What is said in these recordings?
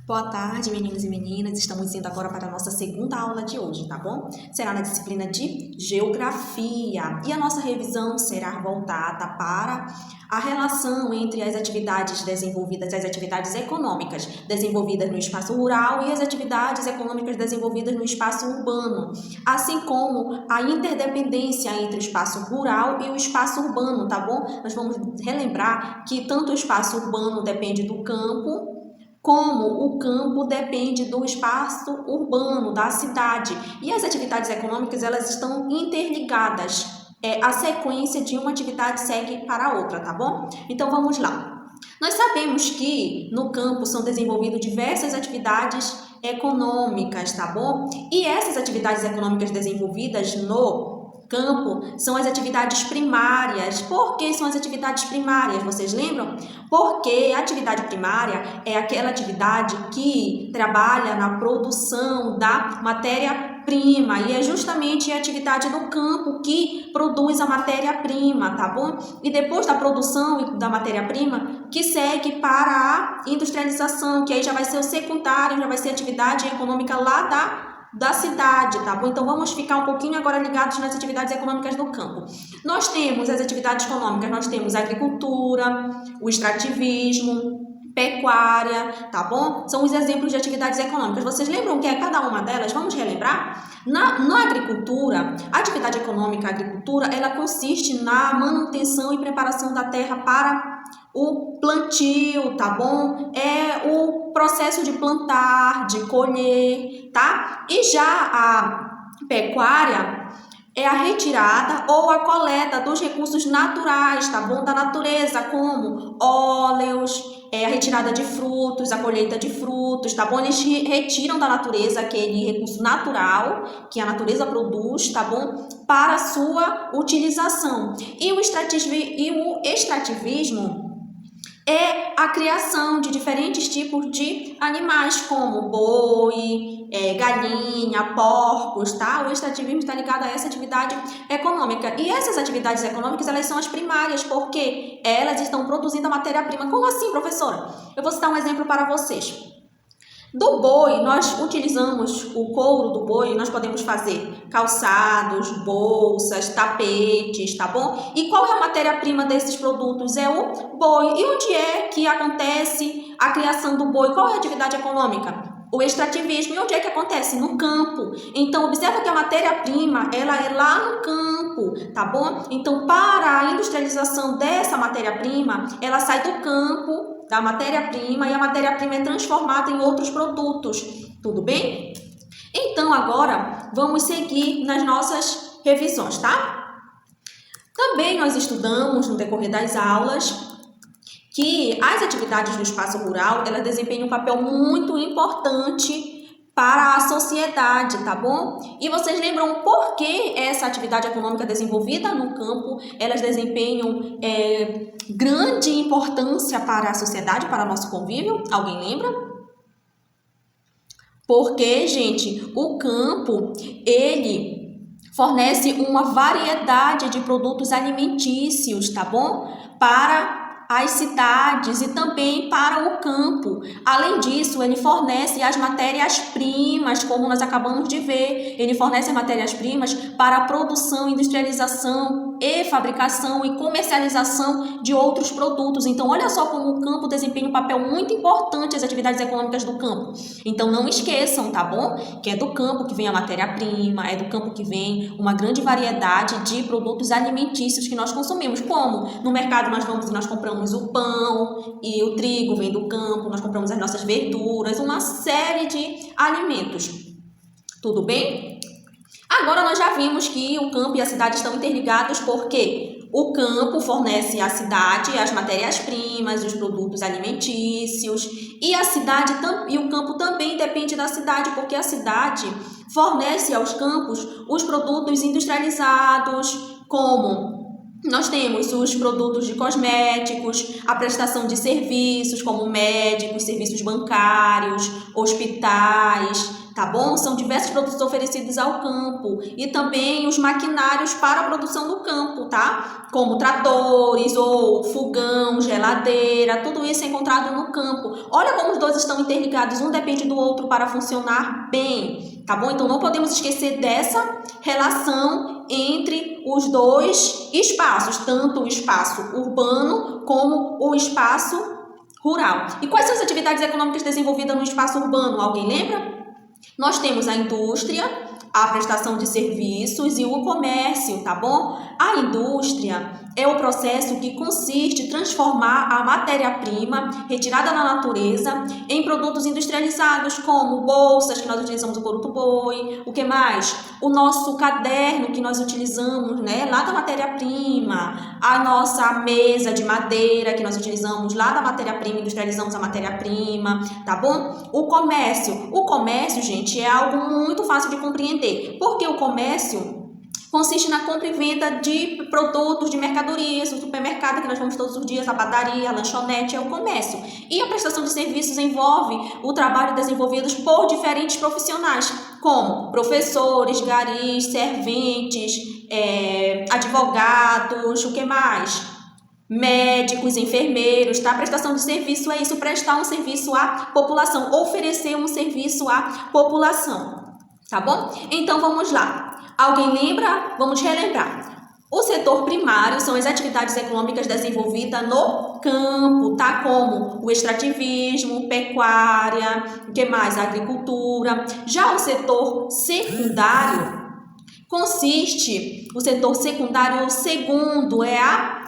Boa tarde, meninos e meninas. Estamos indo agora para a nossa segunda aula de hoje, tá bom? Será na disciplina de Geografia. E a nossa revisão será voltada para a relação entre as atividades desenvolvidas, as atividades econômicas desenvolvidas no espaço rural e as atividades econômicas desenvolvidas no espaço urbano, assim como a interdependência entre o espaço rural e o espaço urbano, tá bom? Nós vamos relembrar que tanto o espaço urbano depende do campo, como o campo depende do espaço urbano, da cidade. E as atividades econômicas, elas estão interligadas. A sequência de uma atividade segue para a outra, tá bom? Então, vamos lá. Nós sabemos que no campo são desenvolvidas diversas atividades econômicas, tá bom? E essas atividades econômicas desenvolvidas no campo são as atividades primárias. Por que são as atividades primárias? Vocês lembram? Porque a atividade primária é aquela atividade que trabalha na produção da matéria-prima e é justamente a atividade do campo que produz a matéria-prima, tá bom? E depois da produção da matéria-prima, que segue para a industrialização, que aí já vai ser o secundário, já vai ser a atividade econômica lá da cidade, tá bom? Então, vamos ficar um pouquinho agora ligados nas atividades econômicas do campo. Nós temos as atividades econômicas, nós temos a agricultura, o extrativismo, pecuária, tá bom? São os exemplos de atividades econômicas. Vocês lembram o que é cada uma delas? Vamos relembrar? Na agricultura, a atividade econômica, a agricultura, ela consiste na manutenção e preparação da terra para o plantio, tá bom? É o processo de plantar, de colher, tá? E já a pecuária é a retirada ou a coleta dos recursos naturais, tá bom? Da natureza, como óleos, a retirada de frutos, a colheita de frutos, tá bom? Eles retiram da natureza aquele recurso natural que a natureza produz, tá bom? Para a sua utilização. E o extrativismo é a criação de diferentes tipos de animais, como boi, galinha, porcos, tá? O extrativismo está ligado a essa atividade econômica. E essas atividades econômicas, elas são as primárias, porque elas estão produzindo a matéria-prima. Como assim, professora? Eu vou citar um exemplo para vocês. Do boi, nós utilizamos o couro do boi, nós podemos fazer calçados, bolsas, tapetes, tá bom? E qual é a matéria-prima desses produtos? É o boi. E onde é que acontece a criação do boi? Qual é a atividade econômica? O extrativismo. E onde é que acontece? No campo. Então, observa que a matéria-prima, ela é lá no campo, tá bom? Então, para a industrialização dessa matéria-prima, ela sai do campo, da matéria-prima, e a matéria-prima é transformada em outros produtos, tudo bem? Então, agora, vamos seguir nas nossas revisões, tá? Também nós estudamos, no decorrer das aulas, que as atividades do espaço rural, elas desempenham um papel muito importante para a sociedade, tá bom? E vocês lembram por que essa atividade econômica desenvolvida no campo, elas desempenham grande importância para a sociedade, para o nosso convívio? Alguém lembra? Porque, gente, o campo, ele fornece uma variedade de produtos alimentícios, tá bom? Para as cidades e também para o campo. Além disso, ele fornece as matérias-primas, como nós acabamos de ver. Ele fornece matérias-primas para a produção, industrialização e fabricação e comercialização de outros produtos. Então, olha só como o campo desempenha um papel muito importante nas atividades econômicas do campo. Então, não esqueçam, tá bom? Que é do campo que vem a matéria-prima, é do campo que vem uma grande variedade de produtos alimentícios que nós consumimos. Como no mercado nós vamos e nós compramos o pão e o trigo vem do campo, nós compramos as nossas verduras, uma série de alimentos. Tudo bem? Agora nós já vimos que o campo e a cidade estão interligados porque o campo fornece à cidade as matérias-primas, os produtos alimentícios, e a cidade e o campo também depende da cidade, porque a cidade fornece aos campos os produtos industrializados, como nós temos os produtos de cosméticos, a prestação de serviços como médicos, serviços bancários, hospitais, tá bom? São diversos produtos oferecidos ao campo e também os maquinários para a produção do campo, tá? Como tratores ou fogão, geladeira, tudo isso é encontrado no campo. Olha como os dois estão interligados, um depende do outro para funcionar bem, tá bom? Então não podemos esquecer dessa relação entre os dois espaços, tanto o espaço urbano como o espaço rural. E quais são as atividades econômicas desenvolvidas no espaço urbano? Alguém lembra? Nós temos a indústria, a prestação de serviços e o comércio, tá bom? A indústria é o processo que consiste em transformar a matéria-prima retirada da natureza em produtos industrializados, como bolsas que nós utilizamos do couro do boi, o que mais? O nosso caderno que nós utilizamos, né, lá da matéria-prima, a nossa mesa de madeira que nós utilizamos lá da matéria-prima, industrializamos a matéria-prima, tá bom? O comércio, gente, é algo muito fácil de compreender, porque o comércio consiste na compra e venda de produtos, de mercadorias, o supermercado que nós vamos todos os dias, a padaria, a lanchonete, é o comércio. E a prestação de serviços envolve o trabalho desenvolvido por diferentes profissionais, como professores, garis, serventes, advogados, o que mais? Médicos, enfermeiros, tá? Prestação de serviço é isso, prestar um serviço à população, oferecer um serviço à população, tá bom? Então vamos lá. Alguém lembra? Vamos relembrar. O setor primário são as atividades econômicas desenvolvidas no campo, tá? Como o extrativismo, pecuária, o que mais? A agricultura. Já o setor secundário o setor secundário, o segundo é a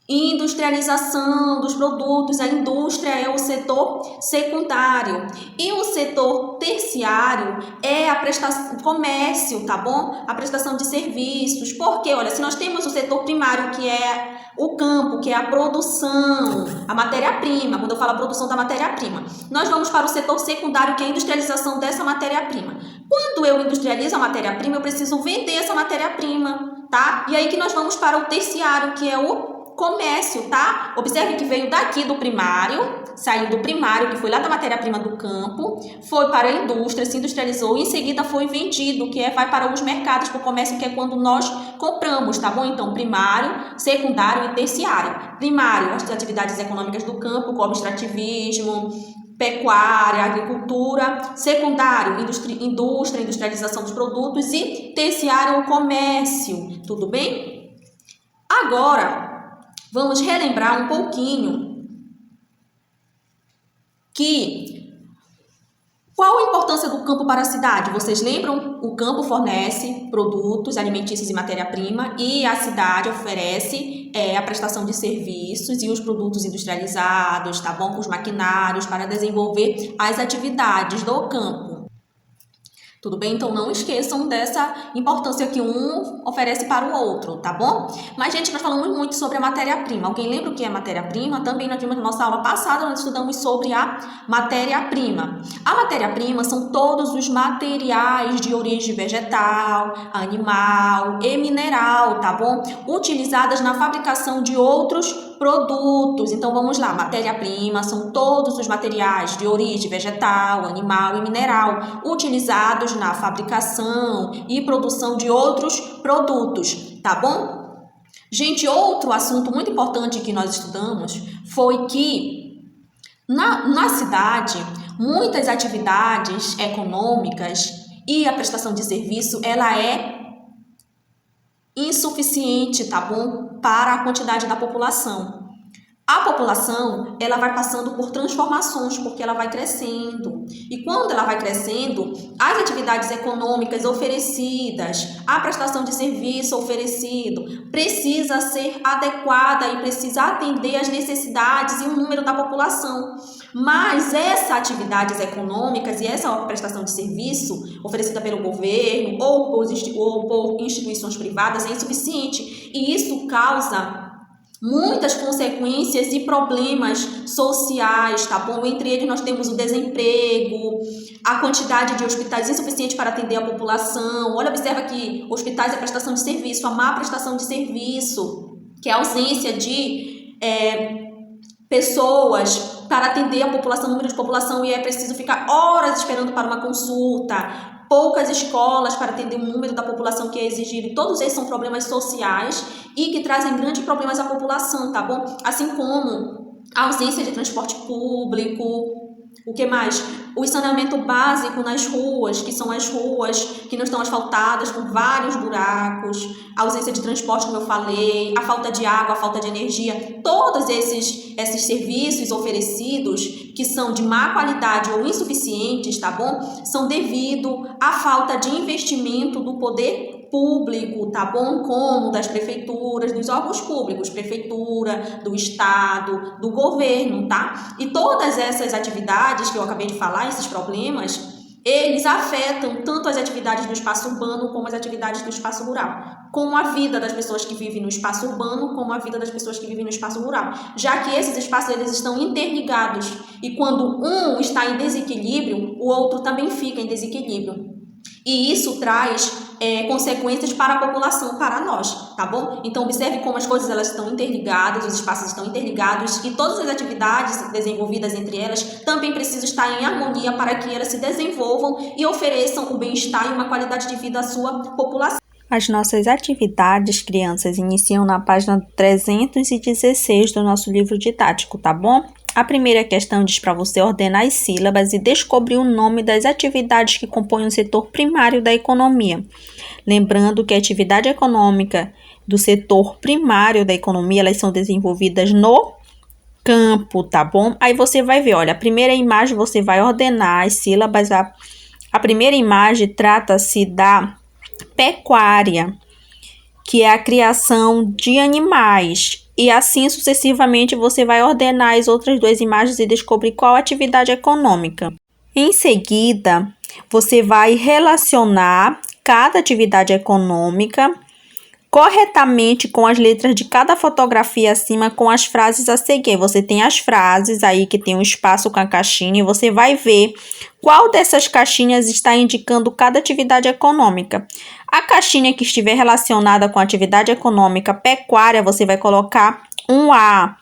industrialização dos produtos, a indústria é o setor secundário. E o setor terciário é a prestação, comércio, tá bom? A prestação de serviços. Porque, olha, se nós temos o setor primário, que é o campo, que é a produção, a matéria-prima, quando eu falo a produção da matéria-prima, nós vamos para o setor secundário, que é a industrialização dessa matéria-prima. Quando eu industrializo a matéria-prima, eu preciso vender essa matéria-prima, tá? E aí que nós vamos para o terciário, que é o comércio, tá? Observe que veio daqui do primário, saiu do primário, que foi lá da matéria-prima do campo, foi para a indústria, se industrializou e em seguida foi vendido, que vai para os mercados, para o comércio, que é quando nós compramos, tá bom? Então, primário, secundário e terciário. Primário, as atividades econômicas do campo, como extrativismo, pecuária, agricultura. Secundário, indústria, industrialização dos produtos. E terciário, o comércio. Tudo bem? Agora, vamos relembrar um pouquinho qual a importância do campo para a cidade? Vocês lembram? O campo fornece produtos alimentícios e matéria-prima e a cidade oferece a prestação de serviços e os produtos industrializados, tá bom? Os maquinários para desenvolver as atividades do campo. Tudo bem? Então, não esqueçam dessa importância que um oferece para o outro, tá bom? Mas, gente, nós falamos muito sobre a matéria-prima. Alguém lembra o que é matéria-prima? Também nós vimos na nossa aula passada, nós estudamos sobre a matéria-prima. A matéria-prima são todos os materiais de origem vegetal, animal e mineral, tá bom? Utilizadas na fabricação de outros produtos. Então, vamos lá. Matéria-prima são todos os materiais de origem vegetal, animal e mineral utilizados na fabricação e produção de outros produtos, tá bom? Gente, outro assunto muito importante que nós estudamos foi que na cidade, muitas atividades econômicas e a prestação de serviço, ela é insuficiente, tá bom? Para a quantidade da população. A população, ela vai passando por transformações, porque ela vai crescendo. E quando ela vai crescendo, as atividades econômicas oferecidas, a prestação de serviço oferecido, precisa ser adequada e precisa atender às necessidades e o número da população. Mas essas atividades econômicas e essa prestação de serviço oferecida pelo governo ou por instituições privadas é insuficiente. E isso causa muitas consequências e problemas sociais, tá bom? Entre eles nós temos o desemprego, a quantidade de hospitais insuficiente para atender a população. Olha, observa que hospitais é prestação de serviço, a má prestação de serviço, que é a ausência de pessoas para atender a população, número de população, e é preciso ficar horas esperando para uma consulta, poucas escolas para atender o número da população que é exigido. Todos esses são problemas sociais e que trazem grandes problemas à população, tá bom? Assim como a ausência de transporte público. O que mais? O saneamento básico nas ruas, que são as ruas que não estão asfaltadas, com vários buracos, a ausência de transporte, como eu falei, a falta de água, a falta de energia. Todos esses serviços oferecidos, que são de má qualidade ou insuficientes, tá bom? São devido à falta de investimento do poder público, tá bom? Como das prefeituras, dos órgãos públicos, prefeitura, do estado, do governo, tá? E todas essas atividades que eu acabei de falar, esses problemas, eles afetam tanto as atividades do espaço urbano como as atividades do espaço rural, como a vida das pessoas que vivem no espaço urbano, como a vida das pessoas que vivem no espaço rural, já que esses espaços eles estão interligados e quando um está em desequilíbrio, o outro também fica em desequilíbrio. E isso traz consequências para a população, para nós, tá bom? Então, observe como as coisas elas estão interligadas, os espaços estão interligados e todas as atividades desenvolvidas entre elas também precisam estar em harmonia para que elas se desenvolvam e ofereçam o bem-estar e uma qualidade de vida à sua população. As nossas atividades, crianças, iniciam na página 316 do nosso livro didático, tá bom? A primeira questão diz para você ordenar as sílabas e descobrir o nome das atividades que compõem o setor primário da economia. Lembrando que a atividade econômica do setor primário da economia, elas são desenvolvidas no campo, tá bom? Aí você vai ver, olha, a primeira imagem você vai ordenar as sílabas. A primeira imagem trata-se da pecuária, que é a criação de animais. E assim sucessivamente você vai ordenar as outras duas imagens e descobrir qual atividade econômica. Em seguida, você vai relacionar cada atividade econômica corretamente com as letras de cada fotografia acima com as frases a seguir. Você tem as frases aí que tem um espaço com a caixinha e você vai ver qual dessas caixinhas está indicando cada atividade econômica. A caixinha que estiver relacionada com a atividade econômica pecuária, você vai colocar um A.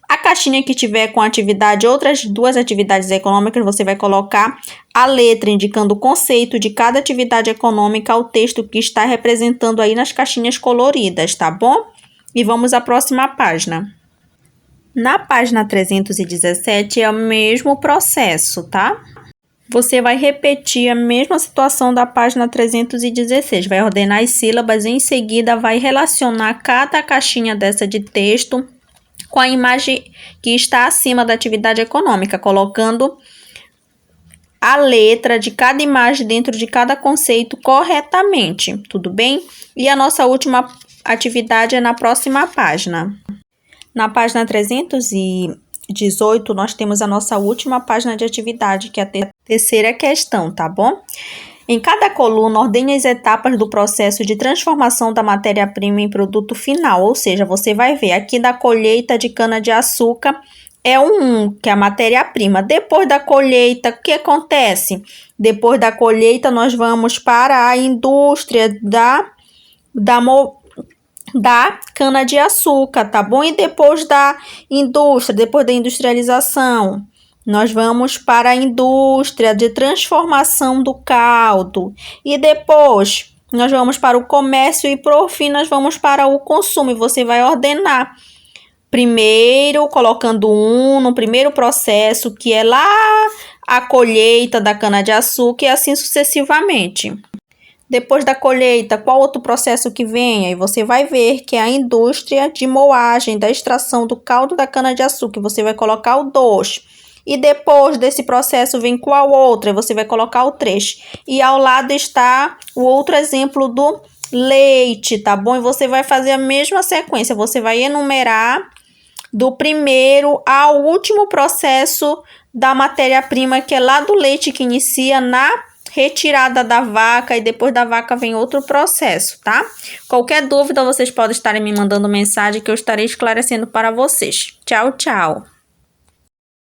A caixinha que tiver com outras duas atividades econômicas, você vai colocar a letra indicando o conceito de cada atividade econômica ao texto que está representando aí nas caixinhas coloridas, tá bom? E vamos à próxima página. Na página 317 é o mesmo processo, tá? Você vai repetir a mesma situação da página 316, vai ordenar as sílabas e em seguida vai relacionar cada caixinha dessa de texto com a imagem que está acima da atividade econômica, colocando a letra de cada imagem dentro de cada conceito corretamente, tudo bem? E a nossa última atividade é na próxima página. Na página 318, nós temos a nossa última página de atividade, que é a terceira questão, tá bom? Em cada coluna, ordene as etapas do processo de transformação da matéria-prima em produto final, ou seja, você vai ver aqui da colheita de cana-de-açúcar é que é a matéria-prima. Depois da colheita, o que acontece? Depois da colheita, nós vamos para a indústria da cana-de-açúcar, tá bom? E depois da indústria, depois da industrialização, nós vamos para a indústria de transformação do caldo. E depois, nós vamos para o comércio e, por fim, nós vamos para o consumo. E você vai ordenar. Primeiro, colocando no primeiro processo, que é lá a colheita da cana-de-açúcar e assim sucessivamente. Depois da colheita, qual outro processo que vem? Aí você vai ver que é a indústria de moagem, da extração do caldo da cana-de-açúcar. Você vai colocar o 2. E depois desse processo vem qual outra? Você vai colocar o 3. E ao lado está o outro exemplo do leite, tá bom? E você vai fazer a mesma sequência. Você vai enumerar do primeiro ao último processo da matéria-prima, que é lá do leite, que inicia na retirada da vaca e depois da vaca vem outro processo, tá? Qualquer dúvida, vocês podem estar me mandando mensagem que eu estarei esclarecendo para vocês. Tchau, tchau!